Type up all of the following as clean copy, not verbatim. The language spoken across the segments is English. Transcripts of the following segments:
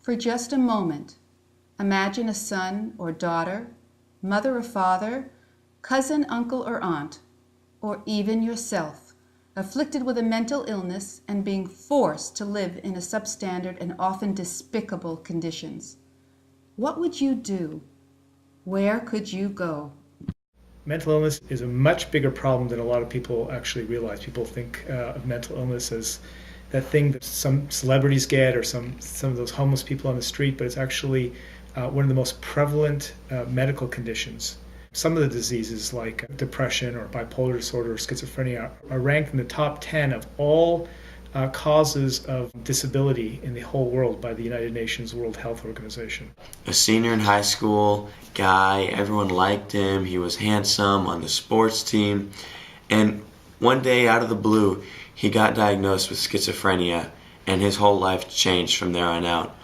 For just a moment, imagine a son or daughter, mother or father, cousin, uncle or aunt, or even yourself, afflicted with a mental illness and being forced to live in a substandard and often despicable conditions. What would you do? Where could you go? Mental illness is a much bigger problem than a lot of people actually realize. People think of mental illness as that thing that some celebrities get or some of those homeless people on the street, but it's actually one of the most prevalent medical conditions. Some of the diseases like depression or bipolar disorder or schizophrenia are ranked in the top 10 of all causes of disability in the whole world by the United Nations World Health Organization. A senior in high school, guy, everyone liked him, he was handsome on the sports team, and one day out of the blue, he got diagnosed with schizophrenia, and his whole life changed from there on out.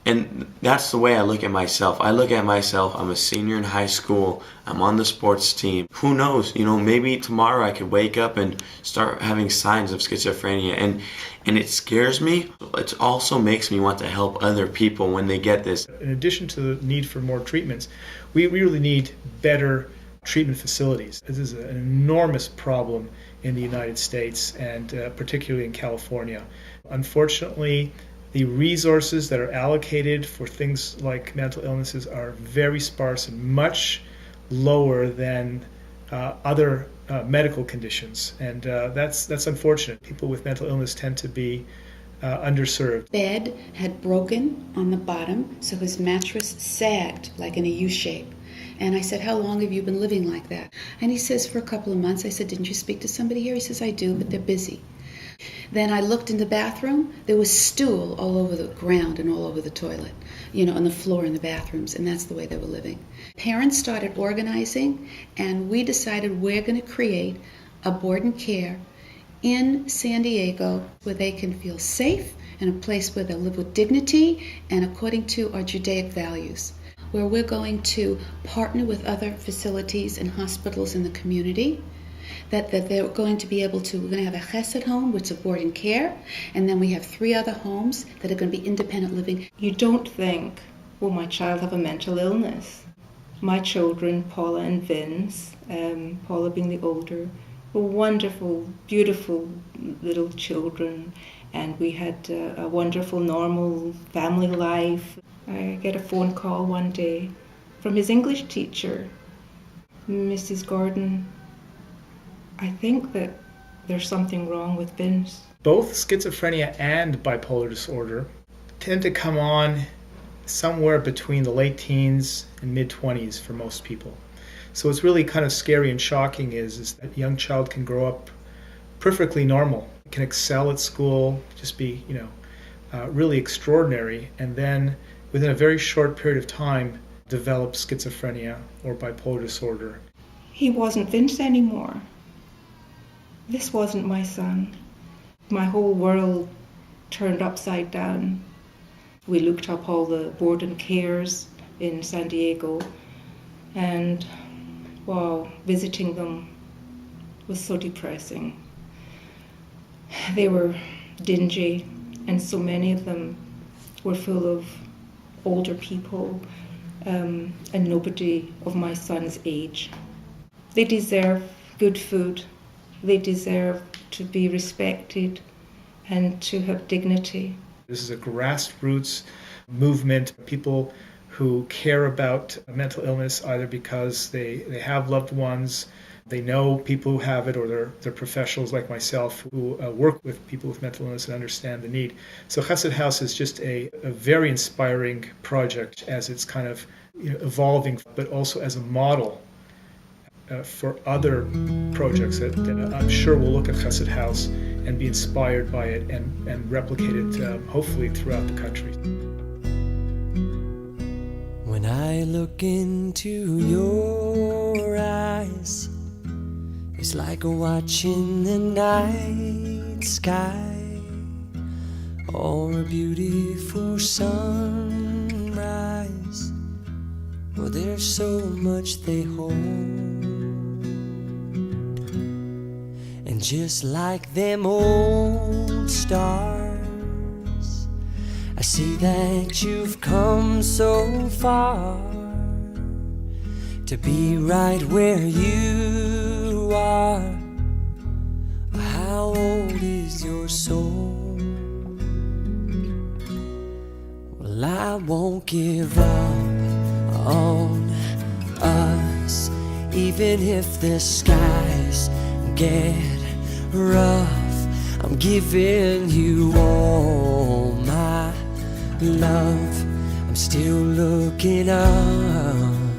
And that's the way I look at myself. I look at myself, I'm a senior in high school, I'm on the sports team. Who knows, maybe tomorrow I could wake up and start having signs of schizophrenia. And it scares me. It also makes me want to help other people when they get this. In addition to the need for more treatments, we really need better treatment facilities. This is an enormous problem in the United States and particularly in California. Unfortunately, the resources that are allocated for things like mental illnesses are very sparse and much lower than other medical conditions, and that's unfortunate. People with mental illness tend to be underserved. Bed had broken on the bottom, so his mattress sagged like in a U shape. And I said, "How long have you been living like that?" And he says, "For a couple of months." I said, "Didn't you speak to somebody here?" He says, "I do, but they're busy." Then I looked in the bathroom. There was stool all over the ground and all over the toilet, on the floor in the bathrooms, and that's the way they were living. Parents started organizing, and we decided we're going to create a board and care in San Diego where they can feel safe and a place where they'll live with dignity and according to our Judaic values, where we're going to partner with other facilities and hospitals in the community, that they're going to be able to, we're going to have a Chesed home, which is a board and care, and then we have 3 other homes that are going to be independent living. You don't think, will my child have a mental illness? My children, Paula and Vince, Paula being the older, were wonderful, beautiful little children, and we had a wonderful, normal family life. I get a phone call one day from his English teacher, Mrs. Gordon. I think that there's something wrong with Vince. Both schizophrenia and bipolar disorder tend to come on somewhere between the late teens and mid-20s for most people. So what's really kind of scary and shocking is that a young child can grow up perfectly normal, can excel at school, just be, really extraordinary, and then within a very short period of time develop schizophrenia or bipolar disorder. He wasn't Vince anymore. This wasn't my son. My whole world turned upside down. We looked up all the board and cares in San Diego, and wow, visiting them was so depressing. They were dingy, and so many of them were full of older people, and nobody of my son's age. They deserve good food. They deserve to be respected and to have dignity. This is a grassroots movement. People who care about mental illness either because they have loved ones, they know people who have it, or they're professionals like myself who work with people with mental illness and understand the need. So Chesed House is just a very inspiring project as it's kind of evolving, but also as a model for other projects that I'm sure will look at Chesed House and be inspired by it and replicate it hopefully throughout the country. When I look into your eyes, it's like watching the night sky or a beautiful sunrise. Well, there's so much they hold. And just like them old stars, I see that you've come so far to be right where you are. How old is your soul? Well, I won't give up on us, even if the skies get rough. I'm giving you all my love. I'm still looking up.